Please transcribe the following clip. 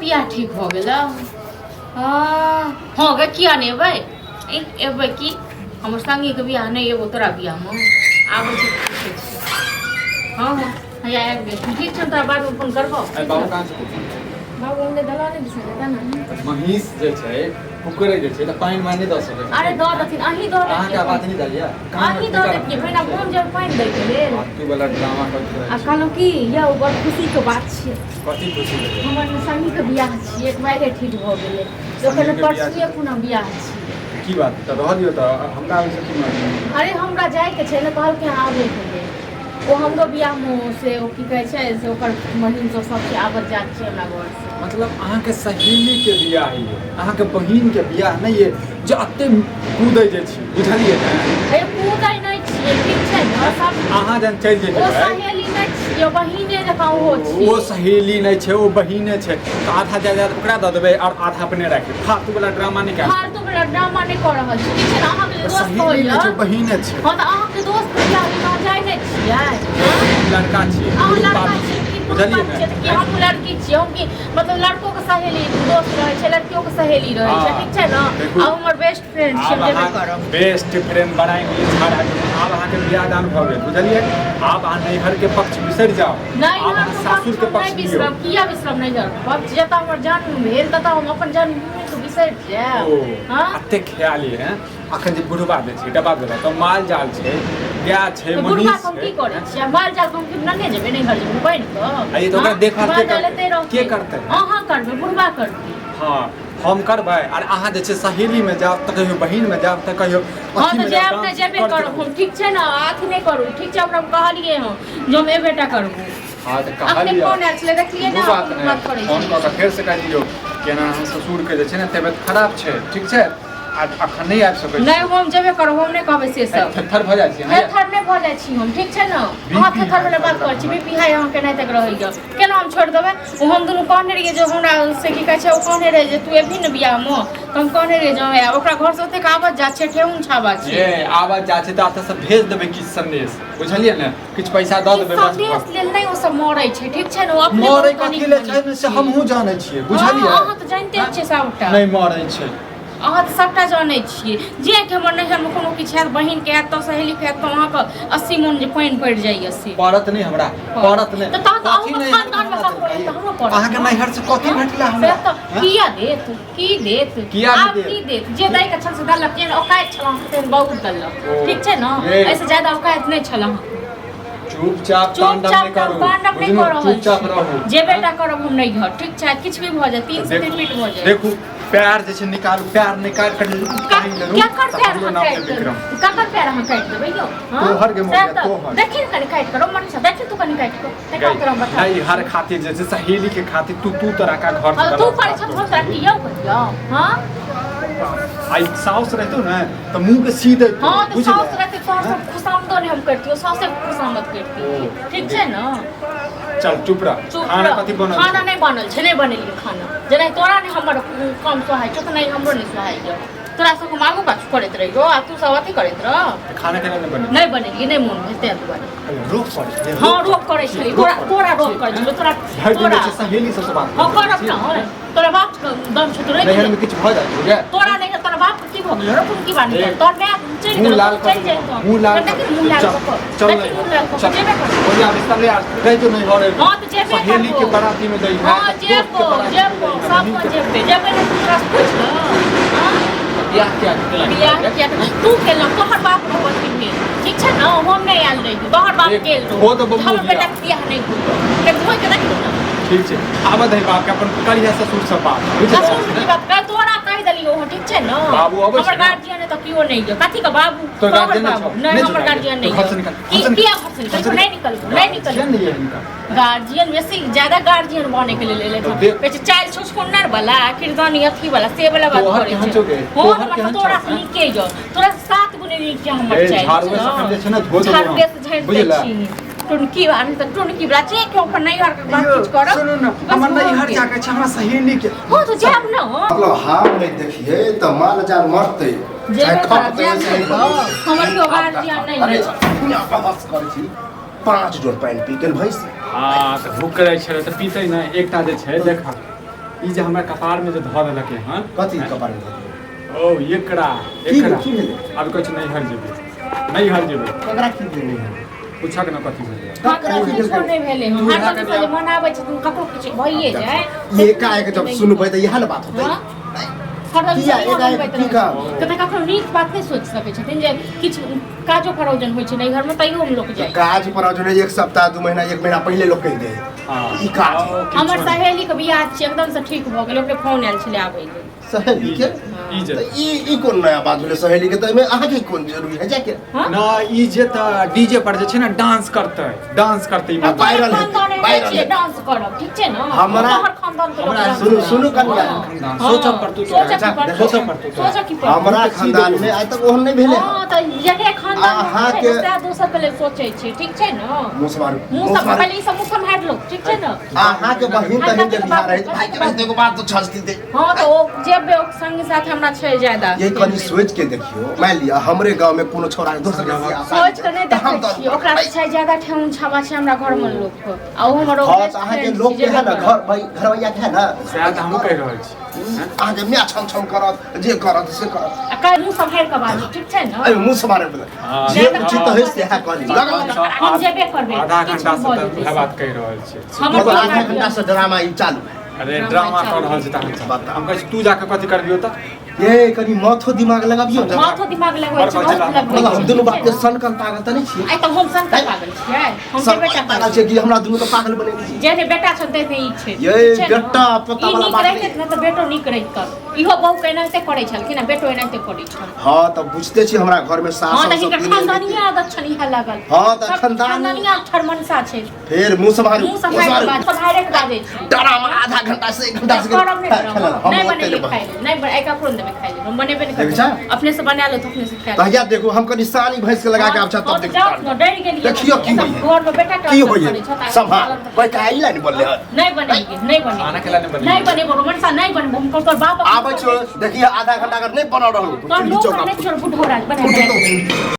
बियाह ठीक हो गेल हाँ गे किया नहीं एबै एबै कि हमर संगी के बियाह नहीं एगो तोरा बियाह में आबै छै पूछै छै हाँ हाँ हैया आबि गेल ठीक छै तोरा बाद में फोन करबो बाबू कहाँ छै बाबू हमने दलाने दिस जेता ना महीस जे छै पुकरे जे छै त पानी मानी द सके अरे द दथिन अही द अहाँ दथिन का बात नहीं जाइए अही द दथिन भैना कोन जब पानी दै के लेल तू वाला ड्रामा कर आ कहलौ कि यौ बड़ खुशी के बात छै कथि खुशी है हमर संगी के बियाह छियै एक बारे ठीक भ गेलै ओकर परसुए खुना बियाह छियै की बात त रह दियो त हमरा से की मालूम अरे हमरा जाय के छै ने कहल के आबै के लेल ओ हमरो बियाह में से ओ की कहै छै से ओकर बहिन सब छै आबत जात छै हमरा घर से मतलब अहाँ के सहेली के बियाह है अहाँ के बहिन के बियाह नहीं है जे अत्ते कूदै जे छी बुझलिए ने ए कूदै नहीं छियै ठीक छै ने सब अहाँ जन चल जेबै ओ सहेली नहीं छियै बहिने जकाँ ओहो छियै वो सहेली नहीं छै वो बहिने छै तो आधा जायदाद ओकरा द देबै और आधा अपने राखि फालतू वाला ड्रामा नहीं कर फालतू वाला ड्रामा नहीं कर रहल छी ठीक छै ने अहाँ के दोस्त सहेली होइए नहीं छै बहिने छै हां त अहाँ के दोस्त बियाह में जाय नहीं छियै लड़का छियै अहाँ बुझलिए लड़का छियै कि बुझलिए ने कि हम लड़की छियै हम कि मतलब लड़कों के सहेली दोस्त रहे छै लड़कियों के सहेली रहे छै ठीक छै ने अब हमर बेस्ट फ्रेंड छियै जेबे करब बेस्ट फ्रेंड बनाएंगे छाड़ा आब अहाँ के बियाह दान भ गेल बुझलिए आब अहाँ नैहर के पक्ष बिसरि जाओ नहीं आब अहाँ सासुर के पक्ष नहीं लियो बिसरब किया बिसरब नहीं करब जतऽ हमर जन्म भेल ततऽ हम अपन जन्मभूमि के बिसरि जायब हां अत्ते ख्याल है अखन जे बुढ़वा दे छै डबा देला तो माल जाल छै गाय छै बुढ़वा महीस हम छै की करै छियै माल जाल हम कितना ने जेबै नहीं घर जेबै बन के अरे तो ओकरा देखभाल के करतै अहाँ करबै बुढ़वा करतै हां हम करबै और अहाँ जे छै सहेली में जाब त कहियो बहिन में जाब त कहियो हां तो जाब ने जेबे करब हम ठीक छै ने अथी नहीं करू ठीक छै हमरा कहलिए हम जो हम ए बेटा करबू हां त अपने कहलिए फोन आयल छलै देखलिए ना बात करै फोन क के फेर से कह दियौ केना हम ससुर के जे छै ने तबियत खराब छै ठीक छै अखन नहीं आबि सकै नहीं हम जेबे करब हम नहीं कहबै से सब थर भ जाइ छै थर नहीं भ जाइ छी हम ठीक छै ने अहाँ थर वाला बात करै छी बीपी हाई अहाँ के नहीं तक रहैया केना हम छोड़ देबै ओ हम दुनू कहने रहिए जो हमरा से की कहै छै ओ कहने रहे जे तू एबही ने बियाह में तो हम कहने रहिए जो ओकरा घर से ओते आवाज जा छै ठेहुन छाबा छै ये आवाज जा छै त अत से भेज देबै किछ संदेश बुझलिए ने किछ पैसा द देबै बस संदेश लेल नहीं ओ सब मरै छै ठीक छै ने ओ अपने मरै कथि ले छै से हमहू जानै छियै बुझलिए अहाँ तऽ जानिते छियै सबटा नहीं मरै छै अहाँ तऽ सबटा जानै छियै जे कि हमर नैहर में कोनो किछु हैत बहिन के हैत तो सहेली के हैत तो अहाँ के 80 मन जे पानि पड़ि जाइए से पड़त नहीं हमरा पड़त नहीं तऽ तहन अहाँ खानदान में सब पड़त हमरो पड़त अहाँ के नैहर से कथि भेटला हमरा किया देत की देत किया आब देत? की देत जे दै के छल से देलक जेन औकात छल हम तेन बहुत देलक ठीक छै ने ऐसे ज्यादा औकात नहीं छल हम चुपचाप तांडव नहीं करू तांडव नहीं करू चुपचाप रहू जे बेटा करब हम नहीं घर ठीक छै किछ भी भ जाए 3 से 3 फीट भ जाए देखू पैर जे छै निकालू पैर निकाल कर काटि लेलू क्या कर पैर हम नाम काट से विक्रम ककर पैर हम काट देबै यो हां तोहर के मोया तोहर देखिन कनि काट करो मन से देखिन तू कनि काट को देखा तोरा बता नहीं हर खातिर जे छै सहेली के खातिर तू तरह का घर से तू करे छ थोड़ा सा कियो कहियो हां आई साउस रहतो ना तो मुंह के सीधे हां तो साउस रहते तो सब खुशामदो नहीं हम करती साउस से खुशामद करती ठीक छै ना चल चुप रह खाना कथि बनल खाना नहीं बनल छै नहीं बनेलिए खाना जेना तोरा नहीं हमर काम सोहाय छ त नहीं हमरो नहीं सोहाय तोरा सब मांगू पाछू करैत रहियो आ तू सब अथी करैत रह खाना केना नहीं बनेलिए नहीं मन भेते दुआरे रोक पड़े हां रोक करे छली तोरा रोक करे छली तोरा सहेली सब बात हां करब ना तोरा बाप दम छ तोरा नहर में किछ भ जाय छै तोरा नहीं तोरा बाप की भ गेल रो कोन की बानी तोर मैं चल गेल चल जाए तो मुंह लाल मुंह लाल चल जेबे कर ओया बिस्तर ले आ कह तो नहीं घरे हां तो जेबे सहेली के बाराती में दई हां जेबो सब को जेबे नहीं तोरा पूछ ल हां बियाह क्या तू केला तोहर बाप रो बती में ठीक छै ना हम नहीं आल रही तोहर बाप गेल रो वो तो बबू हम बेटा बियाह नहीं हो के होय के देखी ना ठीक छै आबद है बाप के अपन करिया ससुर सब बात ससुर की बात कर तोरा कह देलियो हो ठीक छै ना बाबू अबै हमर गार्जियन त कियो नहीं है कथि का बाबू तो गार्जियन नहीं हमर गार्जियन नहीं घर से निकल किया घर से निकल नहीं निकल गार्जियन वैसे ज्यादा गार्जियन बने के लिए ले बेच चाइल्ड सस्पेंडर वाला किरदानी अथी वाला से वाला बात करे छै हो मतलब तोरा से निके जो तोरा 7 गुना निक के हमर चाइल्ड झाड़ू से समझे छै ना धो दो बुझला टुनकी वाली त टुनकी बला छै के ऊपर नहीं हर बात कुछ करो सुनो ना हमर नहीं हर जाके छै हमरा सहेली के हो तो जाब ना मतलब हाथ नहीं देखिए तो माल जाल मरते जेबे कर हमर के गार्जियन नहीं अरे दुनिया बहस करे छी 5 जोड़ पानी पी गेल भैंस हां त भूख करे छै त पीते ना एकटा जे छै देखा ई जे हमरा कपार में जो धऽ देलकै हँ कथी कपार में ओ एकरा की भेलै अब कुछ नहीं हर जेबै ककरा की भेलै पूछक न कथी भेलै ककरो किछो नहि भेलै हँ हर दिन से जे मनाबै छै तुम ककरो किछ भइए जाय ये एकाएक जब सुनबै तऽ इएह ने बात होतै किया एकाएक की काम कते ककरो नीक बात नहि सोचि सकै छथिन जे किछु काजो परोजन होइ छै नहि घरमे तैयो हम लोग जाइ काज पर जो एक सप्ताह 2 महीना 1 महीना पहले लोग कहि दे ई काज हमर सहेलीके बियाह छै एकदम से ठीक भऽ गेलै ओकरे फोन आयल छलै आबै लेल सहेली के ई जे ई कोन नया बात भेलै सहेली के तऽ एहिमे अहाँके कोन जरूरी है जाके ना ई जे त डीजे पर जे छै ना डांस करतै ई मतलब वायरल वायरल डांस करब ठीक छै ने हमरा खानदान के हमरा लोग सुनु कन्या सोचब पर तू सोचब की पर हमरा खानदान में आज तक ओहन नहीं भेले हां त जकरे खानदान अहाँ छै के से दोसर के लेल सोचै छै ठीक छै ने मुसवार मुंह सब पहले ई सब मुंह सब हाट लोग ठीक छै ने अहाँ के बहिन तहिन के बिहार रहे भाई के बहिन को बात तो छजती दे हां तो ओ जेबे संग साथ हमरा छै ज्यादा ये कनी सोच के देखियो मान लिया हमरे गांव में कोनो छोरा दोसर के बियाह सोच के नहीं देखै छी ओकरा छै ज्यादा ठेहुन छाबा छै हमरा घर में लोग को आ ओ हमर हां त अहाँ के लोग के है ना घर भाई घरवैया के है ना शायद हम कह रहल छी अहाँ के म्या छम छम करत जे करत से करत आ काल मुंह सब हार के बात ठीक छै ने अरे मुंह से मारे बोले जे उचित है से है कहली हम जेबे करबै आधा घंटा से त बात कह रहल छी हम आधा घंटा से ड्रामा ई चालू है अरे ड्रामा कर रहल छी त हम कहै छी तू जाके कथी करबियो त ये कनी माथो दिमाग लगाबियो ना माथो दिमाग लगबै छै बहुत लगबै मतलब छै दुनु बात के सनकल पागल त नहीं छी आइ त हम संग पागल छियै हम जे बेटा पागल छै कि हमरा दुनु तो पागल बने छी जे ने बेटा छ ते ई छै ये बेटा पता वाला बात नहीं न त बेटो नीक रहि कर इहो बहु केनाते करै छलखिन बेटो एनाते करै छल हां त बुझते छी हमरा घर में सास हां सब त खानदानिया आदत छनी है लागल हां त खानदानिया ठरमनसा छै फिर मुंह से मुंह सब हार के बात सब हारे के बात छै ड्रामा आधा घंटा से 1 घंटा से करब नहीं बने खाइ नहीं बने एका फोन देबे खाइ हम बनेबे नहीं कर अपने से बना लो तो अपने से खा लो तहिया देखो हम कनी सानी भैंस के लगा के आब तब देखो डर गेलिए देखियो की होई घर में बेटा की होई संभाल कोई काई ला नहीं बोलले नहीं बनेगी नहीं बनेगी खाना खिलाने बनेगी नहीं बने रोमन सा नहीं बने हम कर बाप आबै छो देखिए आधा घंटा अगर नहीं बना रहू तो लोग नहीं छोड़ बुढ़ो राज बना